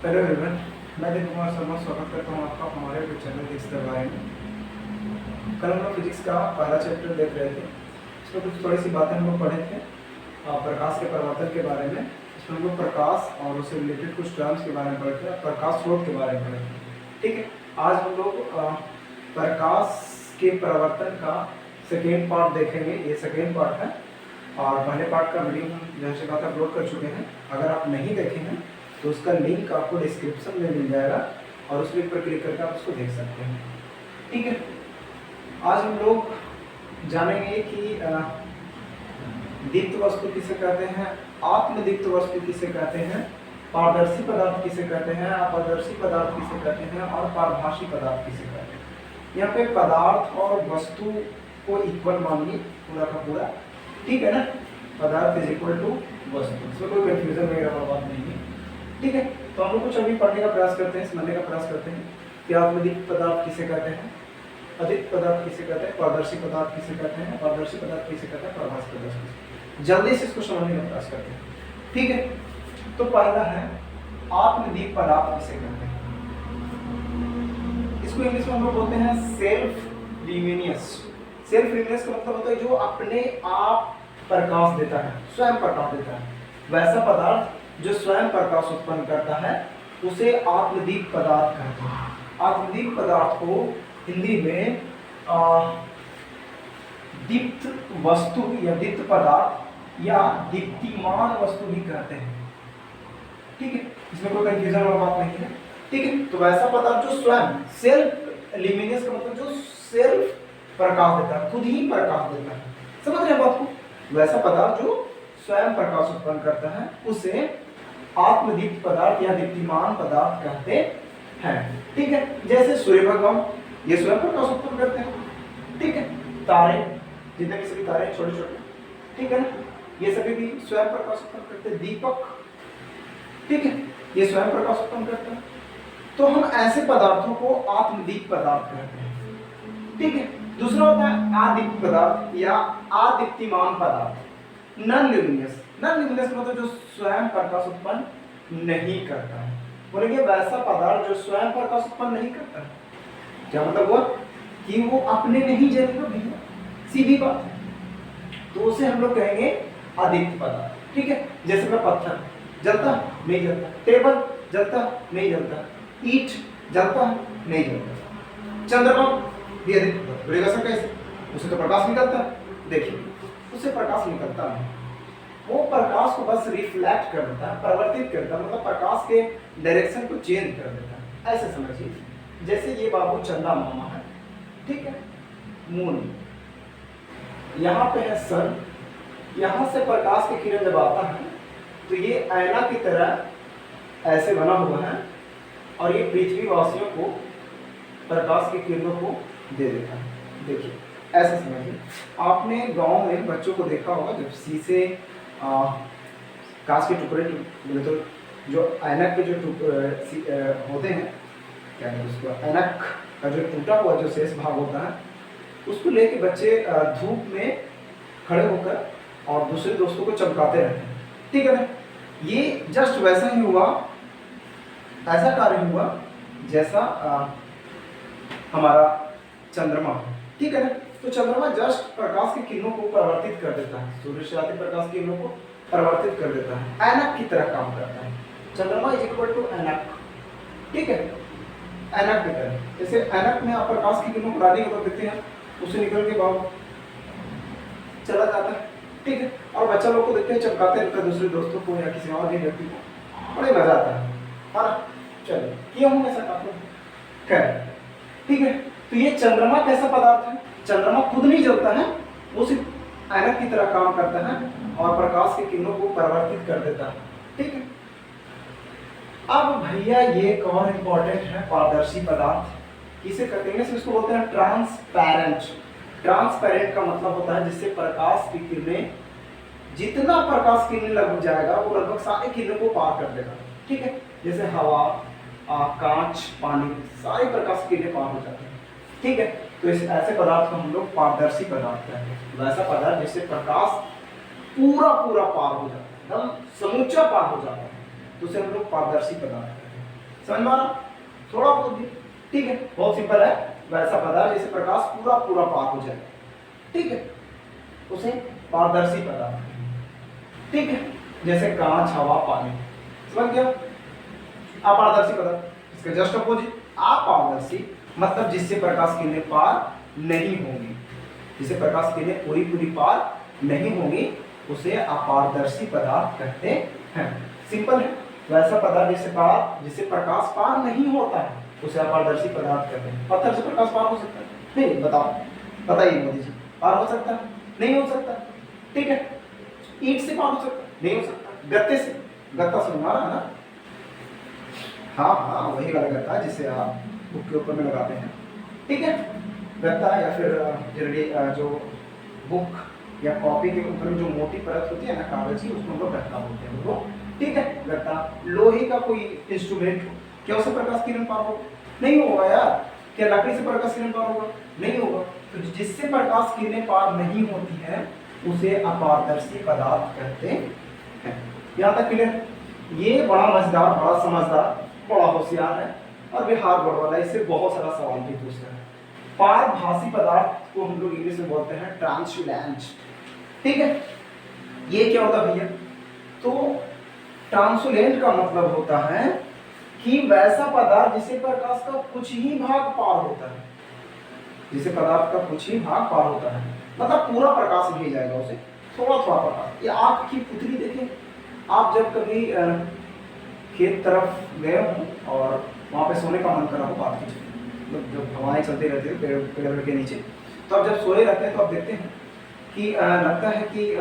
Hello everyone, मैं दीप कुमार शर्मा स्वागत करता हूँ आपका हमारे यूट्यूब चैनल फिजिक्स के बारे में। कल हम लोग फिजिक्स का पहला चैप्टर देख रहे थे। इसमें कुछ थोड़ी सी बातें हम लोग पढ़े थे प्रकाश के परिवर्तन के बारे में। इसमें हम लोग प्रकाश और उससे रिलेटेड कुछ टर्म्स के बारे में पढ़े थे, प्रकाश स्रोत के बारे में पढ़े थे। ठीक है, आज हम लोग प्रकाश के परिवर्तन का सेकेंड पार्ट देखेंगे। ये सेकेंड पार्ट है और पहले पार्ट का वीडियो हम जैसे बात अपलोड कर चुके हैं। अगर आप नहीं देखे हैं तो उसका लिंक आपको डिस्क्रिप्शन में मिल जाएगा और उस लिंक पर क्लिक करके आप उसको देख सकते हैं। ठीक है, आज हम लोग जानेंगे कि दीप्त वस्तु किसे कहते हैं, आत्मदीप्त वस्तु किसे कहते हैं, पारदर्शी पदार्थ किसे कहते हैं, अपारदर्शी पदार्थ किसे कहते हैं और पारभासी पदार्थ किसे कहते हैं। यहाँ पे पदार्थ और वस्तु को इक्वल मानिए पूरा का पूरा। ठीक है ना, पदार्थ इज इक्वल टू वस्तु, इसमें कोई कंफ्यूजन वगैरह बात नहीं है। ठीक है, तो हम लोग कुछ अभी पढ़ने का प्रयास करते हैं, समझने का प्रयास करते हैं कि आत्मदीप्त पदार्थ किसे कहते हैं, अदीप्त पदार्थ किसे कहते हैं, पारदर्शी पदार्थ किसे कहते हैं, पारदर्शी पदार्थ किसे कहते हैं, पारभासी पदार्थ किसे। जल्दी से इसको समझने का प्रयास करते हैं। ठीक है, तो पहला है आत्मदीप्त पदार्थ किसे कहते हैं। इसको इंग्लिश में हम लोग बोलते हैं सेल्फ ल्यूमिनियस। सेल्फ ल्यूमिनियस का मतलब होता है जो अपने आप प्रकाश देता है, स्वयं प्रकाश देता है। वैसा पदार्थ जो स्वयं प्रकाश उत्पन्न करता है उसे आत्मदीप्त पदार्थ कहते हैं। आत्मदीप्त पदार्थ को हिंदी में दीप्त वस्तु या दीप्त पदार्थ या दीप्तिमान वस्तु भी कहते हैं। ठीक है, इसमें कोई कंफ्यूजन वाली बात नहीं है। ठीक है, तो वैसा पदार्थ जो स्वयं सेल्फ ल्यूमिनियस का मतलब जो सेल्फ प्रकाश देता है, खुद ही प्रकाश देता है। समझ रहे हैं बात को? वैसा पदार्थ जो स्वयं प्रकाश उत्पन्न करता है उसे आत्मदीप्त पदार्थ या दीप्तिमान पदार्थ कहते हैं। ठीक है, जैसे सूर्य भगवान ये स्वयं प्रकाश उत्पन्न करते हैं। ठीक है, तारे जितने भी सभी तारे छोटे छोटे, ठीक है ना, ये सभी भी स्वयं प्रकाश उत्पन्न करते हैं। दीपक, ठीक है, ये स्वयं प्रकाश उत्पन्न करते हैं। तो हम ऐसे पदार्थों को आत्मदीप्त पदार्थ कहते हैं। ठीक है, दूसरा होता है अदीप्त पदार्थ या अदीप्तिमान पदार्थ, नॉन ल्यूमिनियस। नॉन ल्यूमिनियस मतलब जो स्वयं प्रकाश उत्पन्न नहीं करता है। बोलेंगे वैसा पदार्थ जो स्वयं प्रकाश उत्पन्न नहीं करता है, क्या मतलब हुआ कि वो अपने नहीं जलेगा भैया, सीधी बात है। तो उसे हम लोग कहेंगे अदीप्त पदार्थ। ठीक है, जैसे मैं पत्थर जलता नहीं जलता, टेबल जलता नहीं जलता, ईंट जलता नहीं जलता, चंद्रमा भी अदीप्त पदार्थ कैसे, उसे तो प्रकाश निकलता है। देखिए उससे प्रकाश निकलता नहीं, वो प्रकाश को बस रिफ्लेक्ट कर देता है, परिवर्तित करता है, मतलब प्रकाश के डायरेक्शन को चेंज कर देता है। ऐसे समझिए, जैसे ये बाबू चंदा मामा है, ठीक है, मून, यहाँ पे है सन, यहाँ से प्रकाश की किरण जब आता है तो ये आईना की तरह ऐसे बना हुआ है और ये पृथ्वी वासियों को प्रकाश की किरणों को दे देता है। देखिए ऐसे समझिए, आपने गांव में बच्चों को देखा होगा जब शीशे कांच के टुकड़े बोले तो जो ऐनक के जो होते हैं, क्या है उसको, ऐनक का जो टूटा हुआ जो शेष भाग होता है उसको लेके बच्चे धूप में खड़े होकर और दूसरे दोस्तों को चमकाते रहते हैं। ठीक है ना, ये जस्ट वैसा ही हुआ, ऐसा कार्य हुआ जैसा हमारा चंद्रमा। ठीक है ना, तो चंद्रमा जस्ट प्रकाश की किरणों को परिवर्तित कर देता है, सूर्य से आती प्रकाश की किरणों को परिवर्तित कर देता है, ऐनक की तरह काम करता है। चंद्रमा इज इक्वल टू ऐनक। ठीक है, ऐनक की तरह, जैसे ऐनक में आप प्रकाश की किरणों को डालेंगे तो देखते हैं उसे निकल के बाहर चला जाता है। ठीक है, और बच्चा लोग को देखते हैं चमकाते रहते हैं दूसरे दोस्तों को या किसी और भी व्यक्ति को, बड़े मजा आता है ना। चलिए क्यों हम ऐसा करते हैं, खैर ठीक है। तो ये चंद्रमा कैसा पदार्थ है, चंद्रमा खुद नहीं जलता है, वो सिर्फ ऐनक की तरह काम करता है और प्रकाश की किरणों को परिवर्तित कर देता है। ठीक है, अब भैया ये एक और इम्पोर्टेंट है पारदर्शी पदार्थ, किसे कहते हैं, इसको बोलते हैं ट्रांसपेरेंट। ट्रांसपेरेंट का मतलब होता है जिससे प्रकाश की किरणें, जितना प्रकाश किरणें लग जाएगा वो लगभग सारे किरणों को पार कर देगा। ठीक है, जैसे हवा, कांच, पानी, सारे प्रकाश की किरणें पार हो जाते हैं। ठीक है, तो इस ऐसे पदार्थ को हम लोग पारदर्शी पदार्थ कहते हैं। वैसा पदार्थ जिससे प्रकाश पूरा पूरा पार हो जाता है, एकदम समूचा पार हो जाता है, तो उसे हम लोग पारदर्शी पदार्थ कहते हैं। समझ में आ रहा? थोड़ा बहुत भी, ठीक है, बहुत सिंपल है। वैसा पदार्थ जिसे प्रकाश पूरा पूरा पार हो जाए, ठीक है, उसे पारदर्शी पदार्थ, ठीक है, जैसे कांच, हवा, पानी, समझ गया? अपारदर्शी पदार्थ इसका जस्ट अपोजिट। अपारदर्शी मतलब जिससे प्रकाश किरणें पार नहीं होंगी, जिसे प्रकाश किरणें पूरी पूरी पार नहीं होंगी, उसे अपारदर्शी पदार्थ कहते हैं। सिंपल है। वैसा पदार्थ जिसे प्रकाश पार नहीं होता है उसे अपारदर्शी पदार्थ कहते हैं। पत्थर से प्रकाश पार हो सकता है? नहीं, बताओ, बताइए मोदी जी, पार हो सकता है? नहीं हो सकता, ठीक है। ईंट से पार हो सकता है? नहीं हो सकता। गत्ते से, गत्ता सुना रहा है ना? हाँ हाँ, वही वाला गत्ता जिसे आप बुक के ऊपर में लगाते हैं, ठीक है। गत्ता या फिर जनरली जो बुक या कॉपी के ऊपर में जो मोटी परत होती है ना कागज की, उसको हम लोग गत्ता बोलते हैं वो, ठीक है। गत्ता लोहे का कोई इंस्ट्रूमेंट हो, क्या उसे प्रकाश किरण पार होगा? नहीं होगा यार। क्या लकड़ी से प्रकाश किरण पार होगा? नहीं होगा। तो जिससे प्रकाश किरणें पार नहीं होती है उसे अपारदर्शी पदार्थ कहते हैं। यहाँ तक क्लियर? ये बड़ा मजेदार, बड़ा समझदार, बड़ा होशियार है और बिहार बोर्ड वाला इससे बहुत सारा सवाल भी पूछता है। पारभासी पदार्थ को हम लोग इंग्लिश में बोलते हैं ट्रांसुलेंट, ठीक है। ये क्या होता है भैया? तो ट्रांसुलेंट का मतलब होता है कि वैसा पदार्थ जिसे प्रकाश का कुछ ही भाग पार होता है, जिसे पदार्थ का कुछ ही भाग पार होता है, मतलब पूरा प्रकाश नहीं जाएगा उसे, थोड़ा थोड़ा प्रकाश। ये आँख की पुतली देखें आप, जब कभी खेत तरफ गए हो और वहाँ पे सोने का मन करा हो, बात कीजिए, मतलब जब हवाएं चलते रहती है पेड़ के नीचे, तो आप जब सोए रहते हैं तो आप देखते हैं कि लगता है कि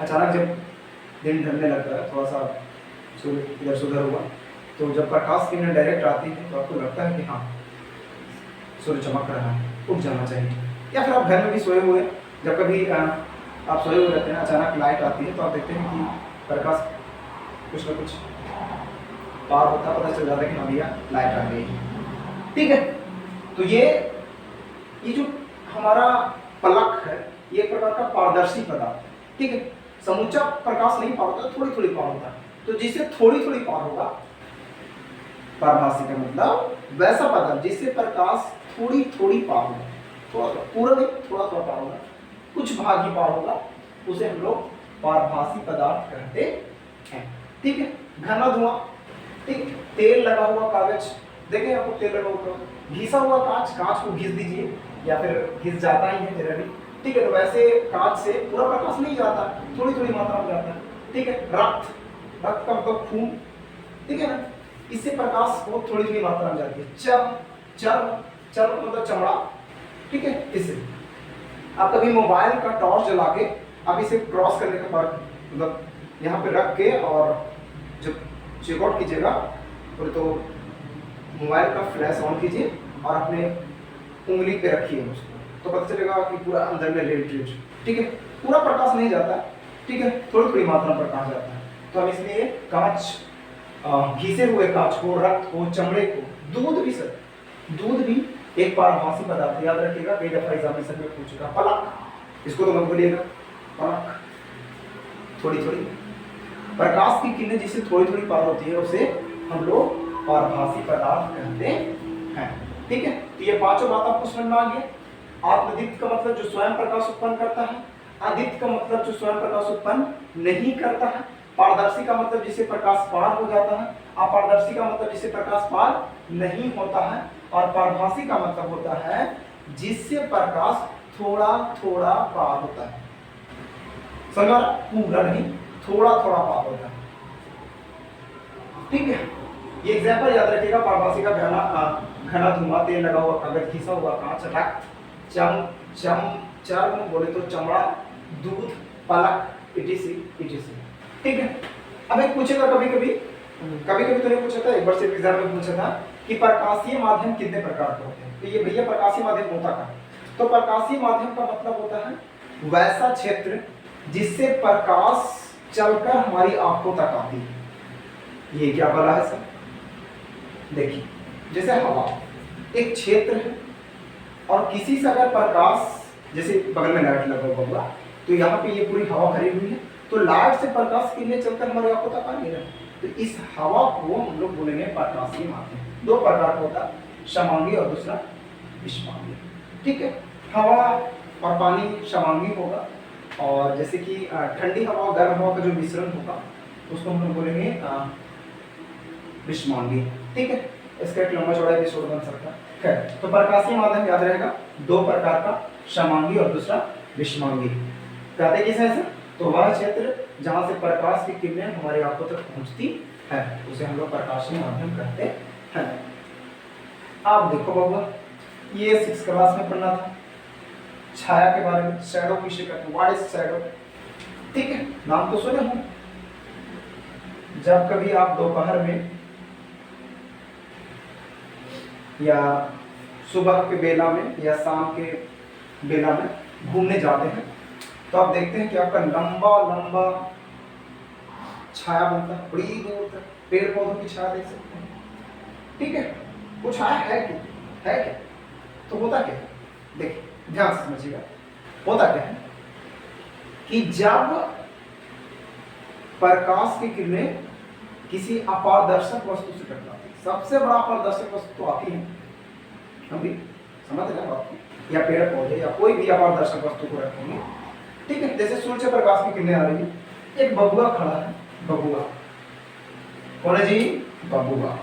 अचानक जब दिन ढलने लगता है, थोड़ा सा सूर्य इधर से उधर हुआ, तो जब प्रकाश किरणें डायरेक्ट आती है तो आपको लगता है कि हाँ सूर्य चमक रहा है, उठ जाना चाहिए। या फिर आप घर में भी सोए हुए, जब कभी आप सोए हुए रहते हैं, अचानक लाइट आती है तो आप देखते हैं कि प्रकाश कुछ ना कुछ पार होता, पता चल जाता है कि हाँ भैया लाइट आ गई, ठीक है। तो ये जो हमारा पलक है ये एक प्रकार का पारदर्शी पदार्थ, ठीक है। समूचा प्रकाश नहीं पार होता, थोड़ी थोड़ी पार होता है। तो जिससे थोड़ी थोड़ी पार होगा, पारभासी का मतलब वैसा पदार्थ जिससे प्रकाश थोड़ी थोड़ी पार होगा, थोड़ा पूरा नहीं, थोड़ा थोड़ा पार होगा, कुछ भाग ही पार होगा, उसे हम लोग पारभासी पदार्थ कहते हैं, ठीक है। घना धुआं, ठीक, तेल लगा हुआ कागज, देखें आपको तेल लगा हुआ, घिसा हुआ कांच, कांच को घिस दीजिए या फिर घिस जाता ही है जनरली, ठीक है। तो वैसे कांच से पूरा प्रकाश नहीं जाता, थोड़ी थोड़ी मात्रा में जाता है, ठीक है। रक्त, रक्त का मतलब खून, ठीक है ना, इससे प्रकाश बहुत थोड़ी थोड़ी मात्रा में जाती है। चर्म, चर्म, चर्म मतलब चमड़ा, ठीक है। इससे आप कभी मोबाइल का टॉर्च जला के आप इसे क्रॉस करने के बाद, मतलब यहाँ पे रख के और जब चेकआउट कीजिएगा तो मोबाइल का फ्लैश ऑन कीजिए और अपने उंगली पे रखिए उसको, तो पता चलेगा कि पूरा अंदर में रेड रेड, ठीक है। पूरा प्रकाश नहीं जाता, ठीक है, थोड़ी थोड़ी मात्रा में प्रकाश जाता है। तो हम इसलिए कांच, घिसे हुए कांच को, रक्त को, चमड़े को, दूध भी सर, दूध भी एक पारभासी पदार्थ है, याद रखिएगा, कई दफा एग्जामिनेशन में पूछ चुका। पलक, इसको तो मत बोलिएगा, पलक, थोड़ी थोड़ी प्रकाश की किरणें जिससे थोड़ी थोड़ी पार होती है उसे हम लोग पारभासी पदार्थ कहते हैं, ठीक है। तो ये पांचों बात आपको समझ में आ गया। आत्मदीप्त का मतलब जो स्वयं प्रकाश उत्पन्न करता है, अदीप्त का मतलब जो स्वयं प्रकाश उत्पन्न नहीं करता है, पारदर्शी का मतलब जिससे प्रकाश पार हो जाता है, अपारदर्शी का मतलब जिससे प्रकाश पार नहीं होता है, और पारभासी का मतलब होता है जिससे प्रकाश थोड़ा थोड़ा पार होता है। समझा? पूरा नहीं, थोड़ा थोड़ा पार होता है, ठीक है। ये एग्जाम्पल याद रखिएगा, पारभासी का घना धुआं, तेल लगा हुआ कागज, घिसा हुआ कांच, रक्त, चर्म बोले तो चमड़ा, दूध, पलक, इटीसी, ठीक है। अब एक पूछेगा कभी कभी तो नहीं पूछा था, एक बार सिर्फ एग्जाम में पूछा था कि प्रकाशीय माध्यम कितने प्रकार के होते हैं। तो ये भैया प्रकाशीय माध्यम होता क्या? तो प्रकाशीय माध्यम का मतलब होता है वैसा क्षेत्र जिससे प्रकाश चलकर हमारी आंखों तक आती है। ये क्या बोला है सर? देखिए, जैसे हवा एक क्षेत्र है और किसी से अगर प्रकाश, जैसे बगल में लाइट लगा हुआ होगा तो यहाँ पे ये पूरी हवा भरी हुई है, तो लाइट से प्रकाश किरणें चलकर हमारी आंखों तक आ रही है, तो इस हवा को हम लोग बोलेंगे प्रकाशीय माध्यम। दो प्रकार का होता है, समांगी और दूसरा विषमांगी। ठीक है, हवा और पानी समांगी होगा, और जैसे कि ठंडी हवा गर्म हवा का जो मिश्रण होगा उसको हम लोग बोलेंगे विषमांगी। ठीक है, इसका एक लंबा चौड़ा एपिसोड बन सकता है। खैर, तो प्रकाशीय माध्यम याद रहेगा, दो प्रकार का, समांगी और दूसरा विषमांगी। कहते किसे ऐसे? तो वह क्षेत्र जहां से प्रकाश की किरणें हमारी आंखों तक पहुंचती है उसे हम लोग प्रकाशीय माध्यम कहते हैं। आप देखो बाबू, ये 6 क्लास में पढ़ना था छाया के बारे में, शैडो किसे कहते हैं, व्हाट इज शैडो। ठीक है, नाम तो सुने हो। जब कभी आप दोपहर में या सुबह के बेला में या शाम के बेला में घूमने जाते हैं तो आप देखते हैं कि आपका लंबा लंबा छाया बनता है, बड़ी दूर तक पेड़ पौधों की छाया देख सकते हैं। ठीक है, वो छाया है क्या? तो होता क्या है, देखिए ध्यान से समझिएगा। होता क्या है कि जब प्रकाश की किरणें किसी अपारदर्शक वस्तु से टकराती है, सबसे बड़ा अपारदर्शक वस्तु तो आती है, हम भी समझ रहे हैं बात की, या पेड़ पौधे या कोई भी अपारदर्शक वस्तु को रखेंगे। ठीक है, जैसे सूर्य से प्रकाश की किरणें आ रही है, एक बबुआ खड़ा है, बबुआ कौन है जी? बबुआ।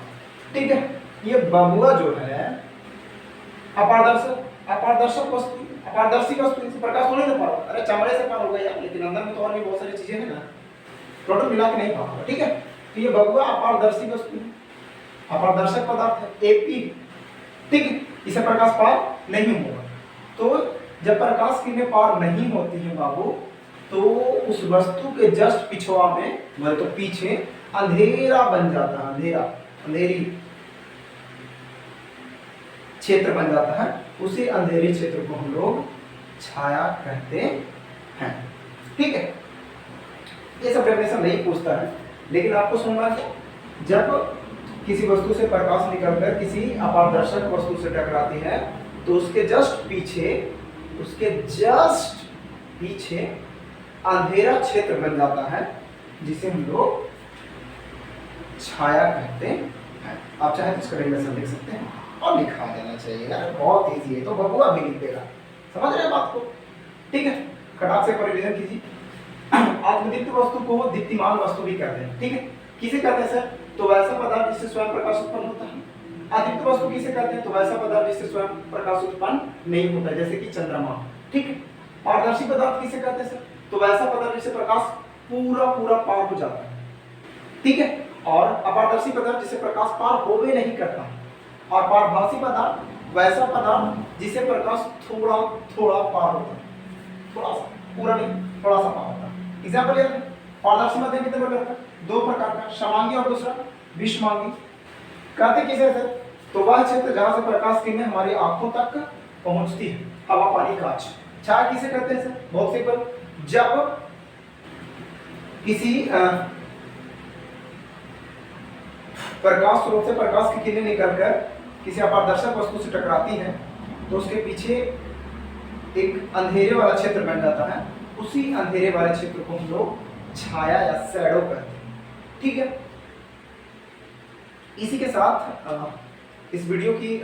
ठीक है, ये बबुआ जो है अपारदर्शक वस्तु, अपारदर्शी वस्तु से प्रकाश थोड़ी ना पार होगा। अरे चमड़े से पार होगा यार, लेकिन अंदर में तो और भी बहुत सारी चीजें हैं ना, टोटल मिला के नहीं पार होगा। ठीक है, तो ये बबुआ अपारदर्शी वस्तु है, अपारदर्शक पदार्थ है, एपी। ठीक है, इसे प्रकाश पार नहीं होगा। तो जब प्रकाश किरणें पार नहीं होती है बाबू, तो उस वस्तु के जस्ट पिछवा में, मतलब तो पीछे अंधेरा बन जाता है, अंधेरी क्षेत्र बन जाता है। उसी अंधेरी क्षेत्र को हम लोग छाया कहते हैं। ठीक है, ये सब डेफिनेशन नहीं पूछता है, लेकिन आपको सुनना है, जब किसी वस्तु से प्रकाश निकलकर किसी अपारदर्शक वस्तु से टकराती है तो उसके जस्ट पीछे अंधेरा क्षेत्र बन जाता है, जिसे हम लोग छाया कहते हैं। आप चाहे तो इसका डेफिनेशन लिख सकते हैं और लिखा देना चाहिए यार, बहुत इजी है, तो बबुआ भी लिख देगा। समझ रहे हैं बात को? ठीक है, खटाक से परिवर्तन कीजिए। आत्मदीप्त वस्तु को दीप्तिमान वस्तु भी कहते हैं। ठीक है, किसे कहते हैं सर? तो वैसा पदार्थ जिससे स्वयं प्रकाश उत्पन्न होता है। अदीप्त वस्तु किसे कहते हैं? तो वैसा पदार्थ जिससे स्वयं प्रकाश उत्पन्न नहीं होता, जैसे कि चंद्रमा। ठीक है, पारदर्शी पदार्थ किसे कहते हैं सर? तो वैसा पदार्थ जिससे प्रकाश पूरा पार हो जाता है। ठीक है, और अपारदर्शी पदार्थ जिसे प्रकाश पार होवे नहीं करता, और पारभासी पदार्थ वैसा पदार्थ जिसे प्रकाश थोड़ा पार होता है, थोड़ा सा, पूरा नहीं, थोड़ा सा पार होता है। एग्जाम्पल याद है, पारदर्शी माध्यम कितने प्रकार का? दो प्रकार का, समांगी और दूसरा विषमांगी। कहते किसे सर? तो वह क्षेत्र जहां से प्रकाश किरणें हमारी आंखों तक पहुंचती है, हवा पानी कांच। छाया किसे कहते हैं सर? बहुत सिंपल, जब किसी प्रकाश स्रोत से प्रकाश की किरणें निकलकर किसी अपारदर्शक वस्तु से टकराती है तो उसके पीछे एक अंधेरे वाला क्षेत्र बन जाता है। उसी अंधेरे वाले क्षेत्र को हम लोग छाया या शैडो कहते हैं। ठीक है, इसी के साथ इस वीडियो की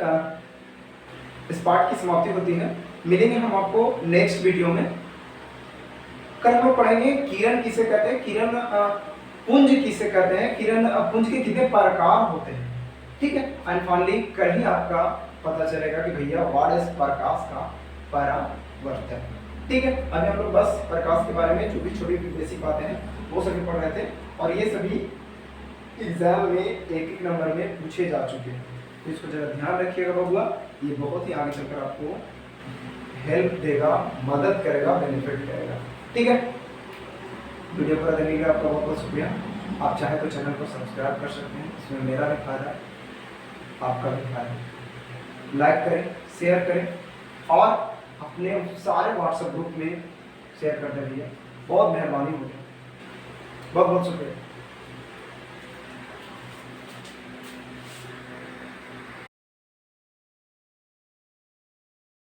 इस पार्ट की समाप्ति होती है। मिलेंगे हम आपको नेक्स्ट वीडियो में। कल हम लोग पढ़ेंगे किरण किसे कहते हैं, किरण पुंज किसे कहते हैं, किरण पुंज के कितने प्रकार होते हैं। ठीक है, एंड फाइनली कल ही आपका पता चलेगा कि भैया व्हाट इज प्रकाश का परावर्तन। ठीक है, अभी हम लोग बस प्रकाश के बारे में जो भी छोटी बेसिक बातें हैं वो सभी पढ़ रहे थे, और ये सभी एग्जाम में एक नंबर में पूछे जा चुके हैं। तो इसको जरा ध्यान रखिएगा बबुआ, ये बहुत ही आगे चलकर आपको हेल्प देगा, मदद करेगा, बेनिफिट करेगा। ठीक है, वीडियो पर देखने का आपका बहुत बहुत शुक्रिया। आप चाहे तो चैनल को सब्सक्राइब कर सकते हैं, इसमें मेरा भी फायदा, आपका भी फायदा। लाइक करें, शेयर करें और अपने सारे व्हाट्सएप ग्रुप में शेयर कर दीजिए, बहुत मेहरबानी होगी। बहुत बहुत शुक्रिया।